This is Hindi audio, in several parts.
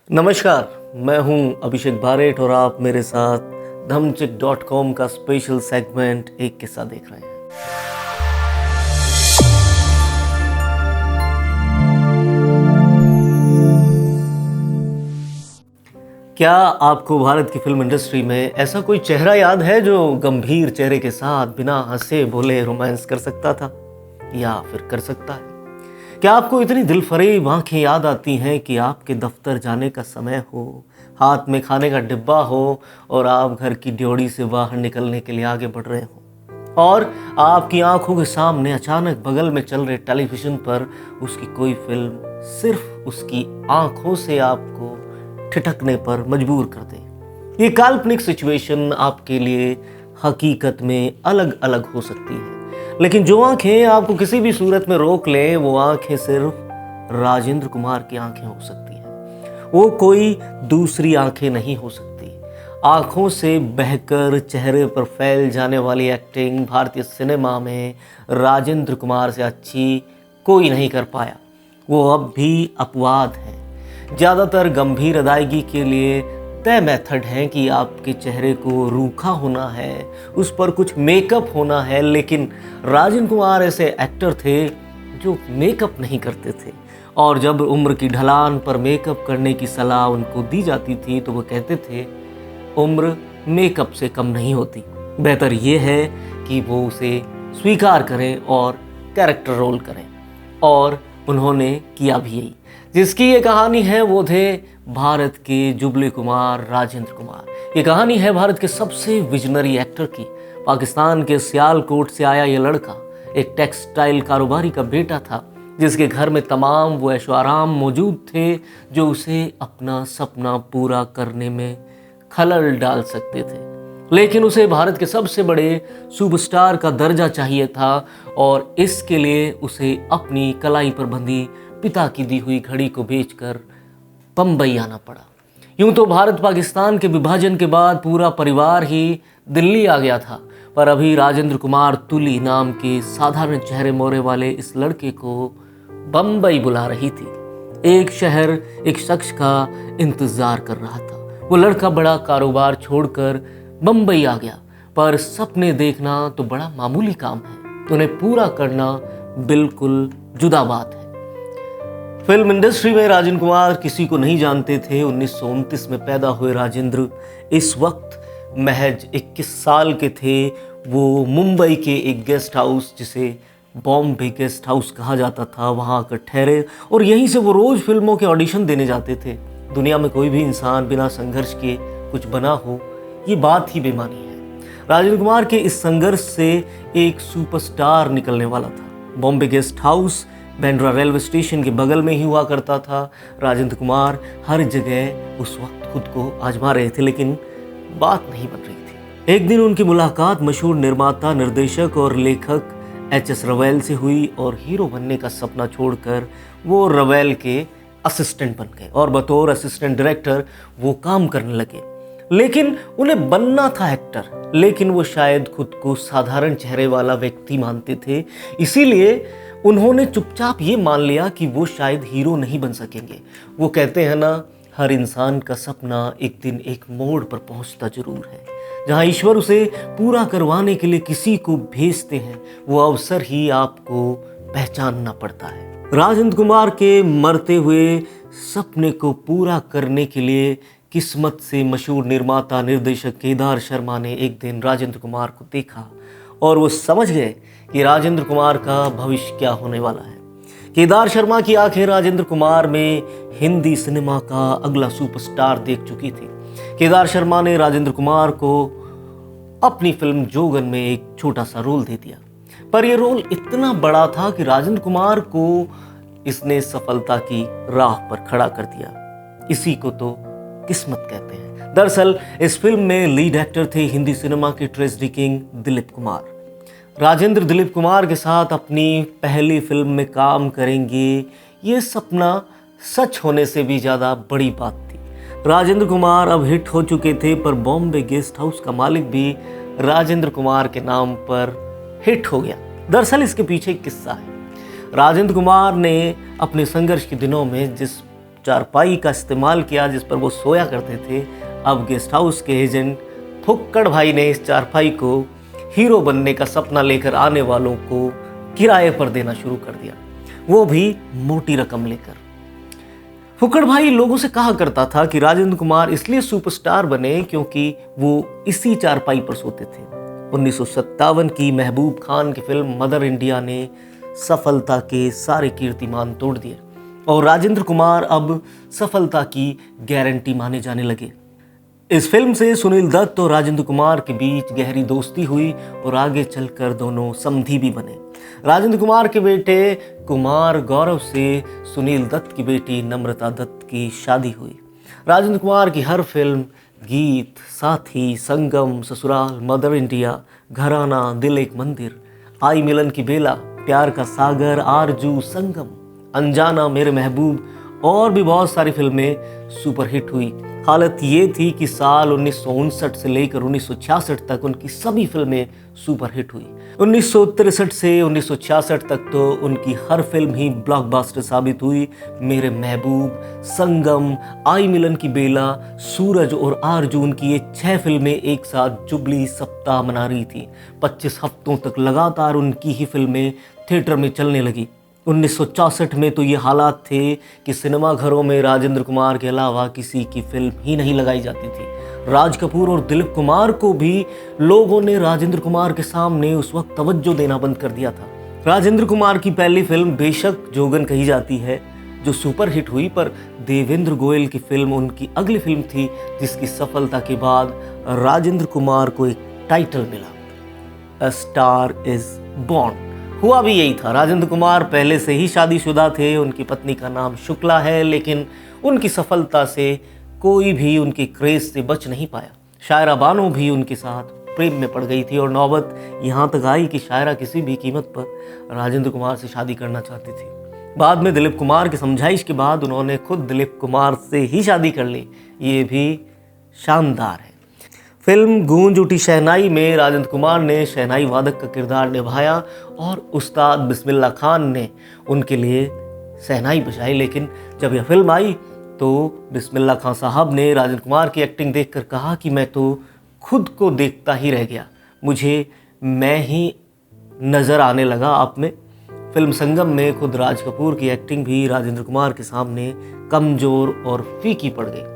नमस्कार, मैं हूं अभिषेक बारेट और आप मेरे साथ धम्मचिक.com का स्पेशल सेगमेंट एक किस्सा देख रहे हैं। क्या आपको भारत की फिल्म इंडस्ट्री में ऐसा कोई चेहरा याद है जो गंभीर चेहरे के साथ बिना हंसे बोले रोमांस कर सकता था या फिर कर सकता है? क्या आपको इतनी दिलफरेब आंखें याद आती हैं कि आपके दफ्तर जाने का समय हो, हाथ में खाने का डिब्बा हो और आप घर की ड्योढ़ी से बाहर निकलने के लिए आगे बढ़ रहे हो और आपकी आंखों के सामने अचानक बगल में चल रहे टेलीविज़न पर उसकी कोई फिल्म सिर्फ उसकी आंखों से आपको ठिठकने पर मजबूर कर दे? ये काल्पनिक सिचुएशन आपके लिए हकीकत में अलग अलग हो सकती है, लेकिन जो आंखें आपको किसी भी सूरत में रोक लें वो आंखें सिर्फ राजेंद्र कुमार की आंखें हो सकती हैं। वो कोई दूसरी आंखें नहीं हो सकती। आंखों से बहकर चेहरे पर फैल जाने वाली एक्टिंग भारतीय सिनेमा में राजेंद्र कुमार से अच्छी कोई नहीं कर पाया। वो अब भी अपवाद है। ज़्यादातर गंभीर अदायगी के लिए तय मेथड है कि आपके चेहरे को रूखा होना है, उस पर कुछ मेकअप होना है, लेकिन राजेंद्र कुमार ऐसे एक्टर थे जो मेकअप नहीं करते थे और जब उम्र की ढलान पर मेकअप करने की सलाह उनको दी जाती थी तो वो कहते थे उम्र मेकअप से कम नहीं होती, बेहतर ये है कि वो उसे स्वीकार करें और कैरेक्टर रोल करें। और उन्होंने किया भी यही। जिसकी ये कहानी है वो थे भारत के जुबली कुमार राजेंद्र कुमार। ये कहानी है भारत के सबसे विजनरी एक्टर की। पाकिस्तान के सियालकोट से आया ये लड़का एक टेक्सटाइल कारोबारी का बेटा था जिसके घर में तमाम वो ऐशो आराम मौजूद थे जो उसे अपना सपना पूरा करने में खलल डाल सकते थे, लेकिन उसे भारत के सबसे बड़े सुपरस्टार का दर्जा चाहिए था और इसके लिए उसे अपनी कलाई पर बंधी पिता की दी हुई घड़ी को बेचकर बम्बई आना पड़ा। यूं तो भारत पाकिस्तान के विभाजन के बाद पूरा परिवार ही दिल्ली आ गया था, पर अभी राजेंद्र कुमार तुली नाम के साधारण चेहरे मोहरे वाले इस लड़के को बम्बई बुला रही थी। एक शहर एक शख्स का इंतजार कर रहा था। वो लड़का बड़ा कारोबार छोड़कर बम्बई आ गया, पर सपने देखना तो बड़ा मामूली काम है, उन्हें पूरा करना बिल्कुल जुदा बात है। फिल्म इंडस्ट्री में राजेंद्र कुमार किसी को नहीं जानते थे। 1929 में पैदा हुए राजेंद्र इस वक्त महज 21 साल के थे। वो मुंबई के एक गेस्ट हाउस जिसे बॉम्बे गेस्ट हाउस कहा जाता था वहाँ आकर ठहरे और यहीं से वो रोज़ फिल्मों के ऑडिशन देने जाते थे। दुनिया में कोई भी इंसान बिना संघर्ष के कुछ बना हो ये बात ही बेमानी है। राजेंद्र कुमार के इस संघर्ष से एक सुपरस्टार निकलने वाला था। Bombay guest house Bandra railway station के बगल में ही हुआ करता था। राजेंद्र कुमार हर जगह उस वक्त खुद को आजमा रहे थे, लेकिन बात नहीं बन रही थी। एक दिन उनकी मुलाकात मशहूर निर्माता, निर्देशक और लेखक एच.एस. रवेल से हुई और हीरो बनने का सपना छोड़कर वो रवेल के असिस्टेंट बन गए और बतौर असिस्टेंट डायरेक्टर वो काम करने लगे। लेकिन उन्हें बनना था एक्टर, लेकिन वो शायद खुद को साधारण चेहरे वाला व्यक्ति मानते थे, इसीलिए उन्होंने चुपचाप ये मान लिया कि वो शायद हीरो नहीं बन सकेंगे। वो कहते हैं ना, हर इंसान का सपना एक दिन एक मोड़ पर पहुंचता जरूर है। जहां ईश्वर उसे पूरा करवाने के लिए किसी को भेजते हैं, वो अवसर ही आपको पहचानना पड़ता है। राजेंद्र कुमार के मरते हुए सपने को पूरा करने के लिए किस्मत से मशहूर निर्माता निर्देशक केदार शर्मा ने एक दिन राजेंद्र कुमार को देखा और वो समझ गए कि राजेंद्र कुमार का भविष्य क्या होने वाला है। केदार शर्मा की आंखें राजेंद्र कुमार में हिंदी सिनेमा का अगला सुपरस्टार देख चुकी थी। केदार शर्मा ने राजेंद्र कुमार को अपनी फिल्म जोगन में एक छोटा सा रोल दे दिया, पर यह रोल इतना बड़ा था कि राजेंद्र कुमार को इसने सफलता की राह पर खड़ा कर दिया। इसी को तो किस्मत कहते हैं। दरअसल इस फिल्म में लीड एक्टर थे हिंदी सिनेमा के ट्रेजेडी किंग दिलीप कुमार। राजेंद्र दिलीप कुमार के साथ अपनी पहली फिल्म में काम करेंगे, ये सपना सच होने से भी ज़्यादा बड़ी बात थी। राजेंद्र कुमार अब हिट हो चुके थे, पर बॉम्बे गेस्ट हाउस का मालिक भी राजेंद्र कुमार के नाम पर हिट हो गया। दरअसल इसके पीछे एक किस्सा है। राजेंद्र कुमार ने अपने संघर्ष के दिनों में जिस चारपाई का इस्तेमाल किया जिस पर वो सोया करते थे, अब गेस्ट हाउस के एजेंट फुक्कड़ भाई ने इस चारपाई को हीरो बनने का सपना लेकर आने वालों को किराए पर देना शुरू कर दिया, वो भी मोटी रकम लेकर। फुक्कड़ भाई लोगों से कहा करता था कि राजेंद्र कुमार इसलिए सुपरस्टार बने क्योंकि वो इसी चारपाई पर सोते थे। 1957 की महबूब खान की फिल्म मदर इंडिया ने सफलता के सारे कीर्तिमान तोड़ दिए और राजेंद्र कुमार अब सफलता की गारंटी माने जाने लगे। इस फिल्म से सुनील दत्त और राजेंद्र कुमार के बीच गहरी दोस्ती हुई और आगे चलकर दोनों समधी भी बने। राजेंद्र कुमार के बेटे कुमार गौरव से सुनील दत्त की बेटी नम्रता दत्त की शादी हुई। राजेंद्र कुमार की हर फिल्म गीत, साथी, संगम, ससुराल, मदर इंडिया, घराना, दिल एक मंदिर, आई मिलन की बेला, प्यार का सागर, आरजू, संगम, अनजाना, मेरे महबूब और भी बहुत सारी फिल्में सुपरहिट हुई। हालत ये थी कि साल 1959 से लेकर 1966 तक उनकी सभी फिल्में सुपरहिट हुई। 1963 से 1966 तक तो उनकी हर फिल्म ही ब्लॉकबस्टर साबित हुई। मेरे महबूब, संगम, आई मिलन की बेला, सूरज और आरजून की ये 6 फिल्में एक साथ जुबली सप्ताह मना रही थी। 25 हफ्तों तक लगातार उनकी ही फिल्में थिएटर में चलने लगी। 1964 में तो ये हालात थे कि सिनेमा घरों में राजेंद्र कुमार के अलावा किसी की फिल्म ही नहीं लगाई जाती थी। राज कपूर और दिलीप कुमार को भी लोगों ने राजेंद्र कुमार के सामने उस वक्त तवज्जो देना बंद कर दिया था। राजेंद्र कुमार की पहली फिल्म बेशक जोगन कही जाती है जो सुपरहिट हुई, पर देवेंद्र गोयल की फिल्म उनकी अगली फिल्म थी जिसकी सफलता के बाद राजेंद्र कुमार को एक टाइटल मिला, अ स्टार इज बॉर्न। हुआ भी यही था। राजेंद्र कुमार पहले से ही शादीशुदा थे, उनकी पत्नी का नाम शुक्ला है, लेकिन उनकी सफलता से कोई भी उनके क्रेज से बच नहीं पाया। शायरा बानो भी उनके साथ प्रेम में पड़ गई थी और नौबत यहाँ तक आई कि शायरा किसी भी कीमत पर राजेंद्र कुमार से शादी करना चाहती थी। बाद में दिलीप कुमार की समझाइश के बाद उन्होंने खुद दिलीप कुमार से ही शादी कर ली। ये भी शानदार है। फिल्म गूंज उठी शहनाई में राजेंद्र कुमार ने शहनाई वादक का किरदार निभाया और उस्ताद बिस्मिल्लाह खान ने उनके लिए शहनाई बजाई। लेकिन जब यह फिल्म आई तो बिस्मिल्लाह खान साहब ने राजेंद्र कुमार की एक्टिंग देखकर कहा कि मैं तो खुद को देखता ही रह गया, मुझे मैं ही नज़र आने लगा आप में। फिल्म संगम में खुद राज कपूर की एक्टिंग भी राजेंद्र कुमार के सामने कमज़ोर और फीकी पड़ गई।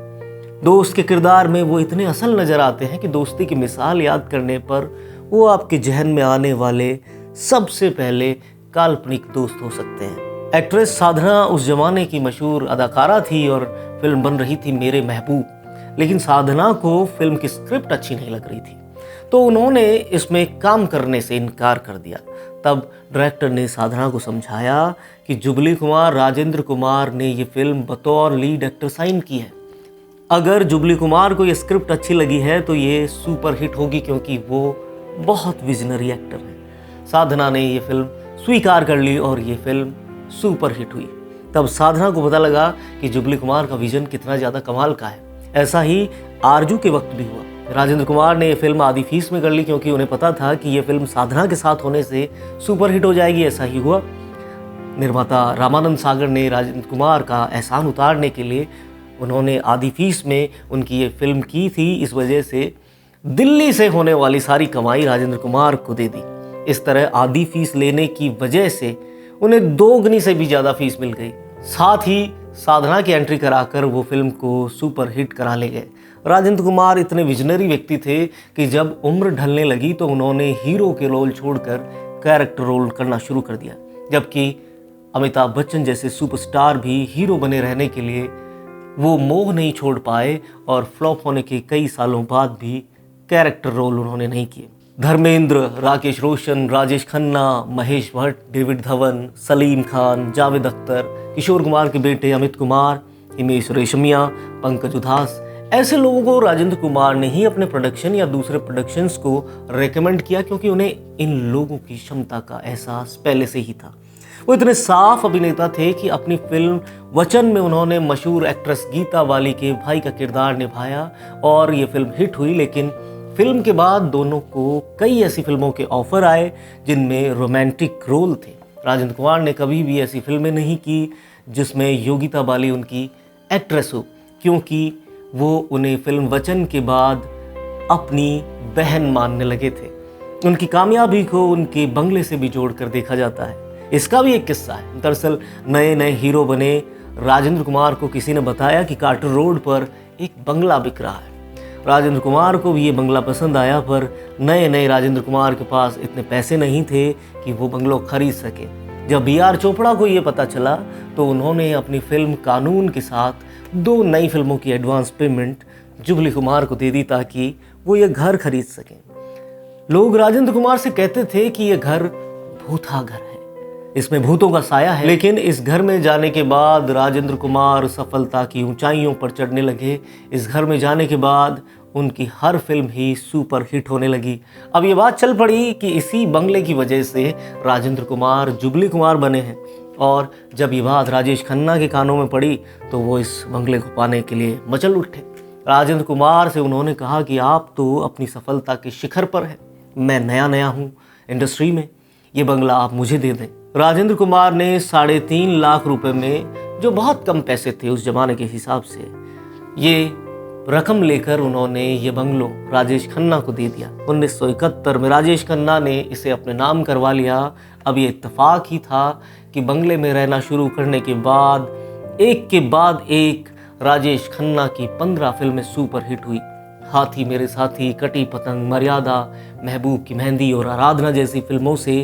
दोस्त के किरदार में वो इतने असल नज़र आते हैं कि दोस्ती की मिसाल याद करने पर वो आपके जहन में आने वाले सबसे पहले काल्पनिक दोस्त हो सकते हैं। एक्ट्रेस साधना उस जमाने की मशहूर अदाकारा थी और फिल्म बन रही थी मेरे महबूब, लेकिन साधना को फिल्म की स्क्रिप्ट अच्छी नहीं लग रही थी तो उन्होंने इसमें काम करने से इनकार कर दिया। तब डायरेक्टर ने साधना को समझाया कि जुबली कुमार राजेंद्र कुमार ने ये फिल्म बतौर लीड एक्टर साइन की है, अगर जुबली कुमार को ये स्क्रिप्ट अच्छी लगी है तो ये सुपरहिट होगी क्योंकि वो बहुत विजनरी एक्टर है। साधना ने ये फिल्म स्वीकार कर ली और ये फिल्म सुपरहिट हुई। तब साधना को पता लगा कि जुबली कुमार का विजन कितना ज़्यादा कमाल का है। ऐसा ही आरजू के वक्त भी हुआ। राजेंद्र कुमार ने ये फिल्म आधी फीस में कर ली क्योंकि उन्हें पता था कि ये फिल्म साधना के साथ होने से सुपरहिट हो जाएगी। ऐसा ही हुआ। निर्माता रामानंद सागर ने राजेंद्र कुमार का एहसान उतारने के लिए उन्होंने आधी फीस में उनकी ये फिल्म की थी। इस वजह से दिल्ली से होने वाली सारी कमाई राजेंद्र कुमार को दे दी। इस तरह आधी फीस लेने की वजह से उन्हें 2 गुनी से भी ज़्यादा फीस मिल गई। साथ ही साधना की एंट्री कराकर वो फिल्म को सुपर हिट करा ले गए। राजेंद्र कुमार इतने विजनरी व्यक्ति थे कि जब उम्र ढलने लगी तो उन्होंने हीरो के रोल छोड़कर कैरेक्टर रोल करना शुरू कर दिया, जबकि अमिताभ बच्चन जैसे सुपरस्टार भी हीरो बने रहने के लिए वो मोह नहीं छोड़ पाए और फ्लॉप होने के कई सालों बाद भी कैरेक्टर रोल उन्होंने नहीं किए। धर्मेंद्र, राकेश रोशन, राजेश खन्ना, महेश भट्ट, डेविड धवन, सलीम खान, जावेद अख्तर, किशोर कुमार के बेटे अमित कुमार, हिमेश रेशमिया, पंकज उधास, ऐसे लोगों को राजेंद्र कुमार ने ही अपने प्रोडक्शन या दूसरे प्रोडक्शंस को रेकमेंड किया क्योंकि उन्हें इन लोगों की क्षमता का एहसास पहले से ही था। वो इतने साफ अभिनेता थे कि अपनी फिल्म वचन में उन्होंने मशहूर एक्ट्रेस गीता बाली के भाई का किरदार निभाया और ये फिल्म हिट हुई। लेकिन फिल्म के बाद दोनों को कई ऐसी फिल्मों के ऑफर आए जिनमें रोमांटिक रोल थे। राजेंद्र कुमार ने कभी भी ऐसी फिल्में नहीं की जिसमें योगिता बाली उनकी एक्ट्रेस हो, क्योंकि वो उन्हें फिल्म वचन के बाद अपनी बहन मानने लगे थे। उनकी कामयाबी को उनके बंगले से भी जोड़कर देखा जाता है। इसका भी एक किस्सा है। दरअसल नए नए हीरो बने राजेंद्र कुमार को किसी ने बताया कि कार्टर रोड पर एक बंगला बिक रहा है। राजेंद्र कुमार को भी ये बंगला पसंद आया, पर नए नए राजेंद्र कुमार के पास इतने पैसे नहीं थे कि वो बंगलो खरीद सके। जब B.R. चोपड़ा को ये पता चला तो उन्होंने अपनी फिल्म कानून के साथ 2 नई फिल्मों की एडवांस पेमेंट जुबली कुमार को दे दी ताकि वो ये घर खरीद सकें। लोग राजेंद्र कुमार से कहते थे कि ये घर भूता घर है, इसमें भूतों का साया है। लेकिन इस घर में जाने के बाद राजेंद्र कुमार सफलता की ऊंचाइयों पर चढ़ने लगे। इस घर में जाने के बाद उनकी हर फिल्म ही सुपर हिट होने लगी। अब ये बात चल पड़ी कि इसी बंगले की वजह से राजेंद्र कुमार जुबली कुमार बने हैं, और जब ये बात राजेश खन्ना के कानों में पड़ी तो वो इस बंगले को पाने के लिए मचल उठे। राजेंद्र कुमार से उन्होंने कहा कि आप तो अपनी सफलता के शिखर पर हैं, मैं नया हूँ इंडस्ट्री में, ये बंगला आप मुझे दे दें। राजेंद्र कुमार ने 3.5 लाख रुपए में, जो बहुत कम पैसे थे उस जमाने के हिसाब से, ये रकम लेकर उन्होंने ये बंगलो राजेश खन्ना को दे दिया। 1971 में राजेश खन्ना ने इसे अपने नाम करवा लिया। अब ये इत्तेफाक ही था कि बंगले में रहना शुरू करने के बाद एक के बाद एक राजेश खन्ना की 15 फिल्में सुपर हिट हुई। हाथी मेरे साथी, कटी पतंग, मर्यादा, महबूब की मेहंदी और आराधना जैसी फिल्मों से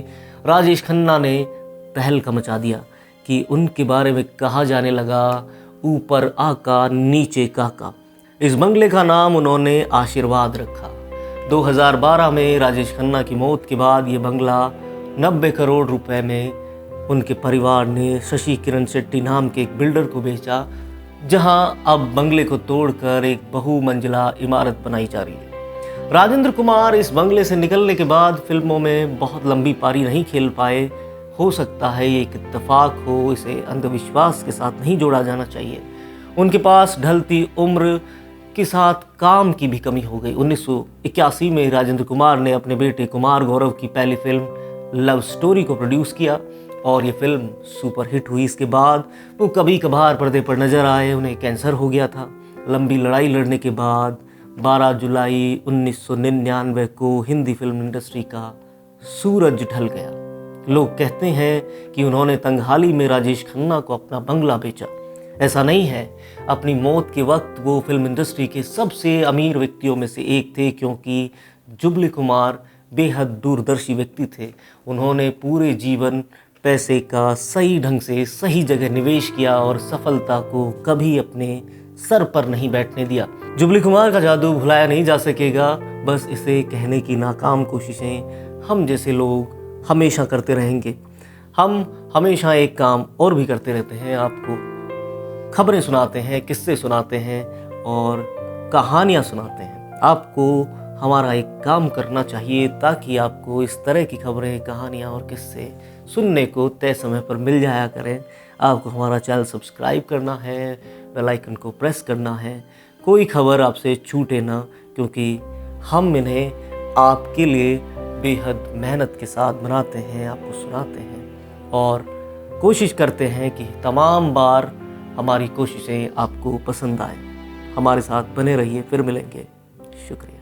राजेश खन्ना ने तहलका मचा दिया कि उनके बारे में कहा जाने लगा ऊपर आका नीचे काका। इस बंगले का नाम उन्होंने आशीर्वाद रखा। 2012 में राजेश खन्ना की मौत के बाद ये बंगला 90 करोड़ रुपए में उनके परिवार ने शशि किरण शेट्टी नाम के एक बिल्डर को बेचा, जहां अब बंगले को तोड़कर एक बहुमंजिला इमारत बनाई जा रही है। राजेंद्र कुमार इस बंगले से निकलने के बाद फिल्मों में बहुत लंबी पारी नहीं खेल पाए। हो सकता है ये एक इत्तेफाक हो, इसे अंधविश्वास के साथ नहीं जोड़ा जाना चाहिए। उनके पास ढलती उम्र के साथ काम की भी कमी हो गई। 1981 में राजेंद्र कुमार ने अपने बेटे कुमार गौरव की पहली फिल्म लव स्टोरी को प्रोड्यूस किया और ये फिल्म सुपर हिट हुई। इसके बाद वो कभी कभार पर्दे पर नजर आए। उन्हें कैंसर हो गया था। लंबी लड़ाई लड़ने के बाद 12 जुलाई 1999 को हिंदी फिल्म इंडस्ट्री का सूरज ढल गया। लोग कहते हैं कि उन्होंने तंगहाली में राजेश खन्ना को अपना बंगला बेचा। ऐसा नहीं है। अपनी मौत के वक्त वो फिल्म इंडस्ट्री के सबसे अमीर व्यक्तियों में से एक थे, क्योंकि जुबली कुमार बेहद दूरदर्शी व्यक्ति थे। उन्होंने पूरे जीवन पैसे का सही ढंग से सही जगह निवेश किया और सफलता को कभी अपने सर पर नहीं बैठने दिया। जुबली कुमार का जादू भुलाया नहीं जा सकेगा। बस इसे कहने की नाकाम कोशिशें हम जैसे लोग हमेशा करते रहेंगे। हम हमेशा एक काम और भी करते रहते हैं, आपको खबरें सुनाते हैं, किस्से सुनाते हैं और कहानियाँ सुनाते हैं। आपको हमारा एक काम करना चाहिए ताकि आपको इस तरह की खबरें, कहानियाँ और किस्से सुनने को तय समय पर मिल जाया करें। आपको हमारा चैनल सब्सक्राइब करना है, बेल आइकन को प्रेस करना है, कोई खबर आपसे छूटे ना, क्योंकि हम इन्हें आपके लिए बेहद मेहनत के साथ बनाते हैं, आपको सुनाते हैं और कोशिश करते हैं कि तमाम बार हमारी कोशिशें आपको पसंद आए। हमारे साथ बने रहिए, फिर मिलेंगे। शुक्रिया।